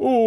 What's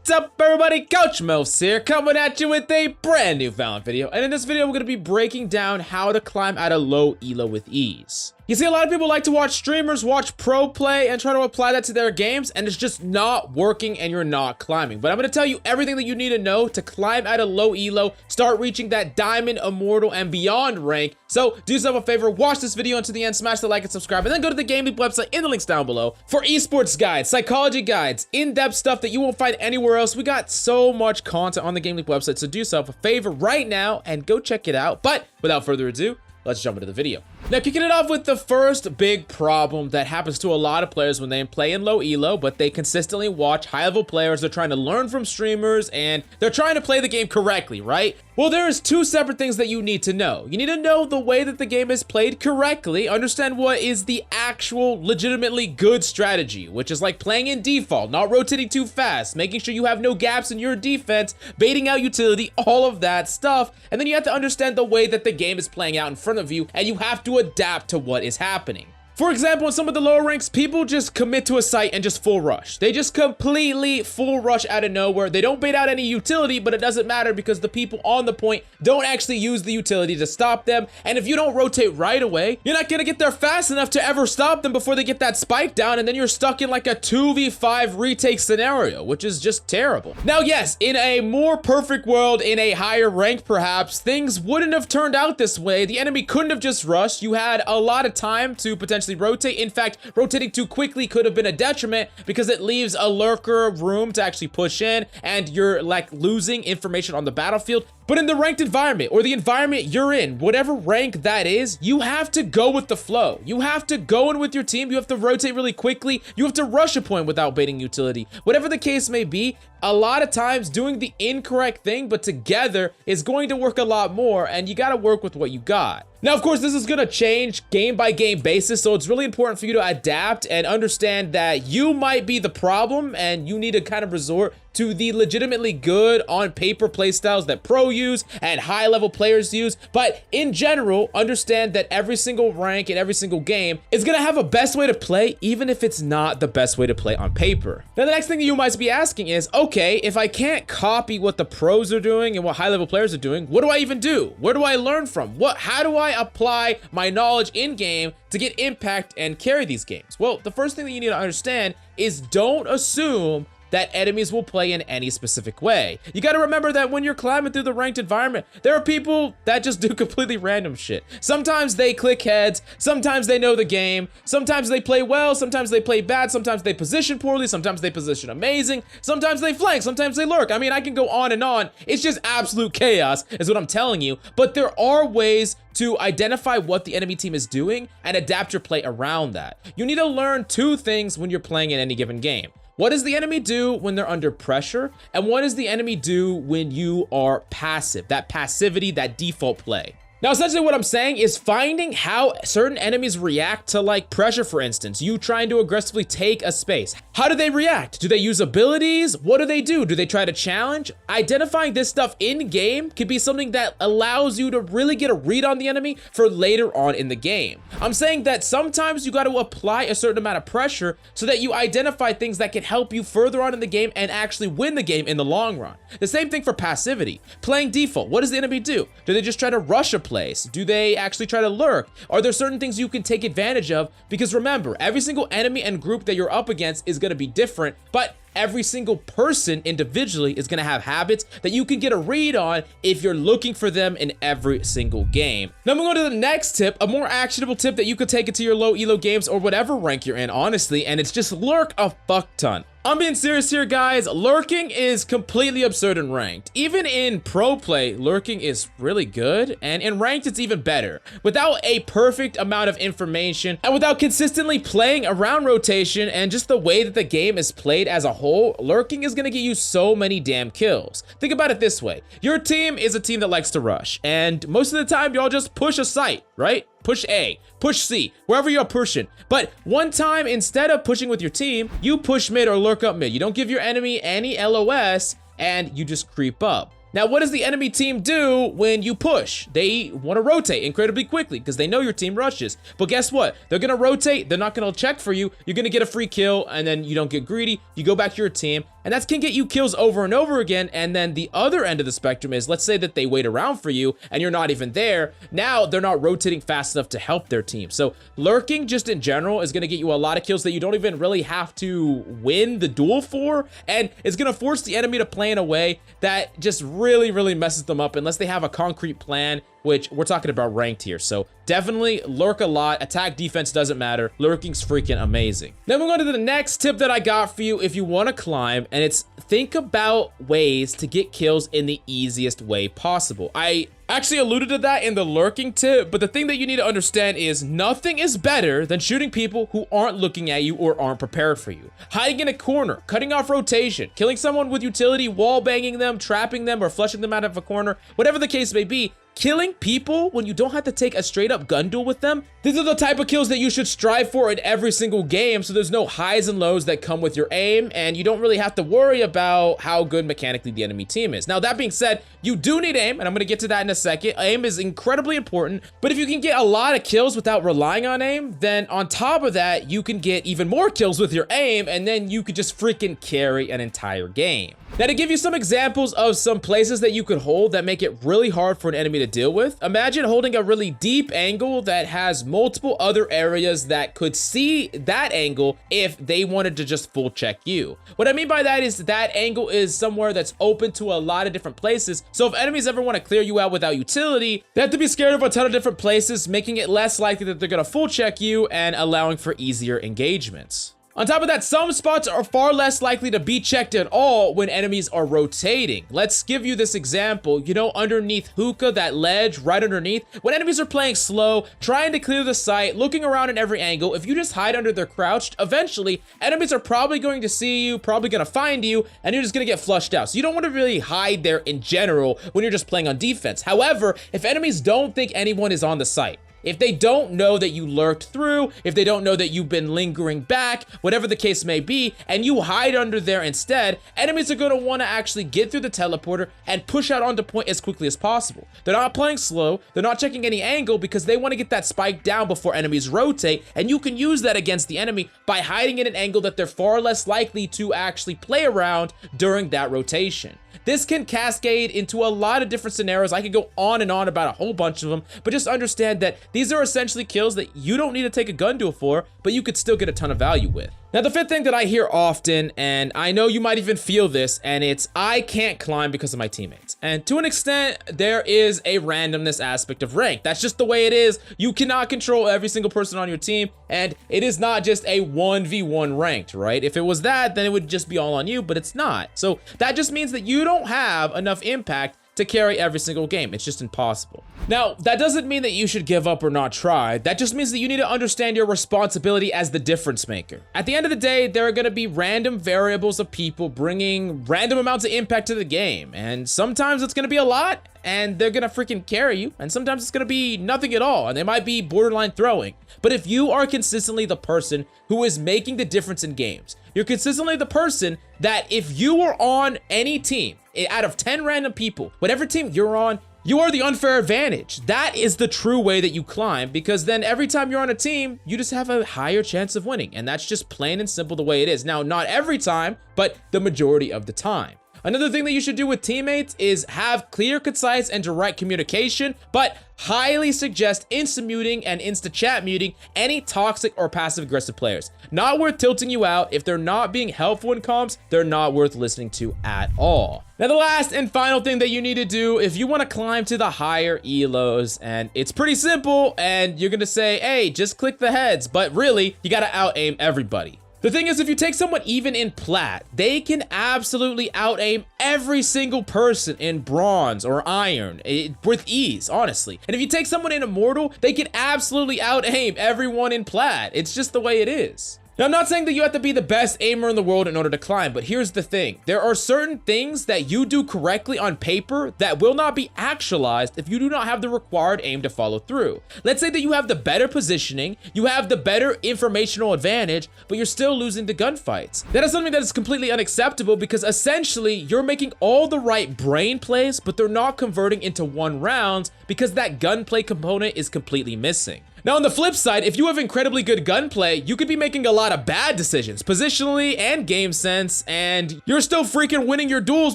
up, everybody? Coach Melfs here, coming at you with a brand new Valorant video. And in this video, we're going to be breaking down how to climb out of low elo with ease. You see, a lot of people like to watch streamers, watch pro play, and try to apply that to their games, and it's just not working and you're not climbing. But I'm going to tell you everything that you need to know to climb out of low elo, start reaching that diamond, immortal, and beyond rank. So do yourself a favor, watch this video until the end, smash the like and subscribe, and then go to the GameLeap website in the links down below for esports guides, psychology guides, in-depth stuff that you won't find anywhere else. We got so much content on the GameLeap website, so do yourself a favor right now and go check it out. But without further ado, let's jump into the video. Now, kicking it off with the first big problem that happens to a lot of players when they play in low elo, but they consistently watch high-level players. They're trying to learn from streamers, and they're trying to play the game correctly, right? Well, there's two separate things that you need to know. You need to know the way that the game is played correctly, understand what is the actual legitimately good strategy, which is like playing in default, not rotating too fast, making sure you have no gaps in your defense, baiting out utility, all of that stuff. And then you have to understand the way that the game is playing out in front of you, and you have to adapt to what is happening. For example, in some of the lower ranks, people just commit to a site and just full rush. They just completely full rush out of nowhere. They don't bait out any utility, but it doesn't matter because the people on the point don't actually use the utility to stop them. And if you don't rotate right away, you're not gonna get there fast enough to ever stop them before they get that spike down, and then you're stuck in like a 2v5 retake scenario, which is just terrible. Now, yes, in a more perfect world, in a higher rank perhaps, things wouldn't have turned out this way. The enemy couldn't have just rushed. You had a lot of time to potentially rotate. In fact, rotating too quickly could have been a detriment because it leaves a lurker room to actually push in, and you're like losing information on the battlefield. But in the ranked environment, or the environment you're in, whatever rank that is, you have to go with the flow. You have to go in with your team. You have to rotate really quickly. You have to rush a point without baiting utility. Whatever the case may be, a lot of times doing the incorrect thing, but together, is going to work a lot more, and you gotta work with what you got. Now, of course, this is gonna change game by game basis, so it's really important for you to adapt and understand that you might be the problem, and you need to kind of resort to the legitimately good on paper playstyles that pro use and high level players use. But in general, understand that every single rank and every single game is gonna have a best way to play, even if it's not the best way to play on paper. Now, the next thing that you might be asking is, okay, if I can't copy what the pros are doing and what high level players are doing, what do I even do? Where do I learn from? How do I apply my knowledge in game to get impact and carry these games? Well, the first thing that you need to understand is don't assume that enemies will play in any specific way. You gotta remember that when you're climbing through the ranked environment, there are people that just do completely random shit. Sometimes they click heads, sometimes they know the game, sometimes they play well, sometimes they play bad, sometimes they position poorly, sometimes they position amazing, sometimes they flank, sometimes they lurk. I mean, I can go on and on. It's just absolute chaos is what I'm telling you. But there are ways to identify what the enemy team is doing and adapt your play around that. You need to learn two things when you're playing in any given game. What does the enemy do when they're under pressure? And what does the enemy do when you are passive? That passivity, that default play. Now, essentially what I'm saying is finding how certain enemies react to like pressure, for instance, you trying to aggressively take a space. How do they react? Do they use abilities? What do? Do they try to challenge? Identifying this stuff in game could be something that allows you to really get a read on the enemy for later on in the game. I'm saying that sometimes you got to apply a certain amount of pressure so that you identify things that can help you further on in the game and actually win the game in the long run. The same thing for passivity. Playing default, what does the enemy do? Do they just try to rush a place? Do they actually try to lurk? Are there certain things you can take advantage of? Because remember, every single enemy and group that you're up against is going to be different, but every single person individually is going to have habits that you can get a read on if you're looking for them in every single game. Now, I'm going to go to the next tip, a more actionable tip that you could take into your low elo games or whatever rank you're in, honestly, and it's just lurk a fuck ton. I'm being serious here, guys. Lurking is completely absurd in ranked. Even in pro play, lurking is really good, and in ranked, it's even better. Without a perfect amount of information, and without consistently playing around rotation and just the way that the game is played as a whole, lurking is gonna get you so many damn kills. Think about it this way. Your team is a team that likes to rush, and most of the time, y'all just push a site, right? Push A, push C, wherever you're pushing. But one time, instead of pushing with your team, you push mid or lurk up mid. You don't give your enemy any LOS, and you just creep up. Now, what does the enemy team do when you push? They want to rotate incredibly quickly because they know your team rushes. But guess what? They're going to rotate. They're not going to check for you. You're going to get a free kill, and then you don't get greedy. You go back to your team, and that can get you kills over and over again. And then the other end of the spectrum is, let's say that they wait around for you and you're not even there. Now they're not rotating fast enough to help their team. So lurking just in general is going to get you a lot of kills that you don't even really have to win the duel for. And it's going to force the enemy to play in a way that just really messes them up unless they have a concrete plan, which we're talking about ranked here. So definitely lurk a lot. Attack, defense, doesn't matter. Lurking's freaking amazing. Then we're going to the next tip that I got for you if you want to climb, and it's think about ways to get kills in the easiest way possible. I actually alluded to that in the lurking tip, but the thing that you need to understand is nothing is better than shooting people who aren't looking at you or aren't prepared for you. Hiding in a corner, cutting off rotation, killing someone with utility, wall banging them, trapping them, or flushing them out of a corner, whatever the case may be. Killing people when you don't have to take a straight up gun duel with them, these are the type of kills that you should strive for in every single game, so there's no highs and lows that come with your aim, and you don't really have to worry about how good mechanically the enemy team is. Now, that being said, you do need aim, and I'm going to get to that in a second. Aim is incredibly important, but if you can get a lot of kills without relying on aim, then on top of that, you can get even more kills with your aim, and then you could just freaking carry an entire game. Now, to give you some examples of some places that you could hold that make it really hard for an enemy to deal with, imagine holding a really deep angle that has multiple other areas that could see that angle if they wanted to just full check you. What I mean by that is that angle is somewhere that's open to a lot of different places, so if enemies ever want to clear you out without utility, they have to be scared of a ton of different places, making it less likely that they're going to full check you and allowing for easier engagements. On top of that, some spots are far less likely to be checked at all when enemies are rotating. Let's give you this example. You know, underneath hookah, that ledge right underneath, when enemies are playing slow, trying to clear the site, looking around in every angle, if you just hide under their crouched, eventually enemies are probably going to see you, probably going to find you, and you're just going to get flushed out. So you don't want to really hide there in general when you're just playing on defense. However, if enemies don't think anyone is on the site, if they don't know that you lurked through, if they don't know that you've been lingering back, whatever the case may be, and you hide under there instead, enemies are going to want to actually get through the teleporter and push out onto point as quickly as possible. They're not playing slow, they're not checking any angle because they want to get that spike down before enemies rotate, and you can use that against the enemy by hiding in an angle that they're far less likely to actually play around during that rotation. This can cascade into a lot of different scenarios. I could go on and on about a whole bunch of them, but just understand that these are essentially kills that you don't need to take a gun duel for, but you could still get a ton of value with. Now, the fifth thing that I hear often, and I know you might even feel this, and it's I can't climb because of my teammates. And to an extent, there is a randomness aspect of rank. That's just the way it is. You cannot control every single person on your team, and it is not just a 1v1 ranked, right? If it was that, then it would just be all on you, but it's not. So that just means that you don't have enough impact to carry every single game. It's just impossible. Now, that doesn't mean that you should give up or not try. That just means that you need to understand your responsibility as the difference maker. At the end of the day, there are going to be random variables of people bringing random amounts of impact to the game. And sometimes it's going to be a lot, and they're going to freaking carry you. And sometimes it's going to be nothing at all, and they might be borderline throwing. But if you are consistently the person who is making the difference in games, you're consistently the person that if you were on any team, out of 10 random people, whatever team you're on, you are the unfair advantage. That is the true way that you climb, because then every time you're on a team, you just have a higher chance of winning. And that's just plain and simple the way it is. Now, not every time, but the majority of the time. Another thing that you should do with teammates is have clear, concise, and direct communication, but highly suggest insta-muting and insta-chat muting any toxic or passive-aggressive players. Not worth tilting you out. If they're not being helpful in comms, they're not worth listening to at all. Now, the last and final thing that you need to do if you want to climb to the higher ELOs, and it's pretty simple, and you're going to say, hey, just click the heads, but really, you got to out-aim everybody. The thing is, if you take someone even in plat, they can absolutely out-aim every single person in bronze or iron with ease, honestly. And if you take someone in immortal, they can absolutely out-aim everyone in plat. It's just the way it is. Now, I'm not saying that you have to be the best aimer in the world in order to climb, but here's the thing. There are certain things that you do correctly on paper that will not be actualized if you do not have the required aim to follow through. Let's say that you have the better positioning, you have the better informational advantage, but you're still losing the gunfights. That is something that is completely unacceptable because essentially you're making all the right brain plays, but they're not converting into one round because that gunplay component is completely missing. Now, on the flip side, if you have incredibly good gunplay, you could be making a lot of bad decisions, positionally and game sense, and you're still freaking winning your duels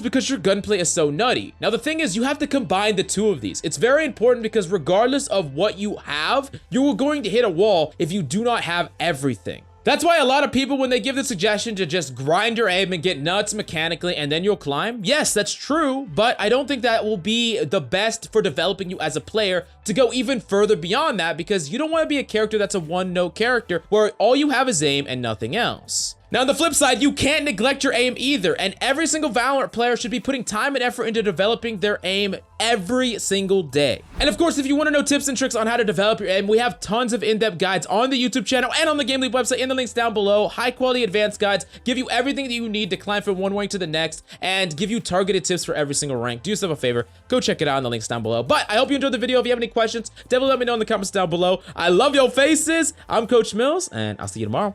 because your gunplay is so nutty. Now, the thing is, you have to combine the two of these. It's very important because regardless of what you have, you're going to hit a wall if you do not have everything. That's why a lot of people, when they give the suggestion to just grind your aim and get nuts mechanically and then you'll climb, yes, that's true, but I don't think that will be the best for developing you as a player to go even further beyond that, because you don't want to be a character that's a one-note character where all you have is aim and nothing else. Now, on the flip side, you can't neglect your aim either, and every single Valorant player should be putting time and effort into developing their aim every single day. And of course, if you want to know tips and tricks on how to develop your aim, we have tons of in-depth guides on the YouTube channel and on the GameLeap website in the links down below. High-quality advanced guides give you everything that you need to climb from one rank to the next and give you targeted tips for every single rank. Do yourself a favor, go check it out in the links down below. But I hope you enjoyed the video. If you have any questions, definitely let me know in the comments down below. I love your faces. I'm Coach Mills, and I'll see you tomorrow.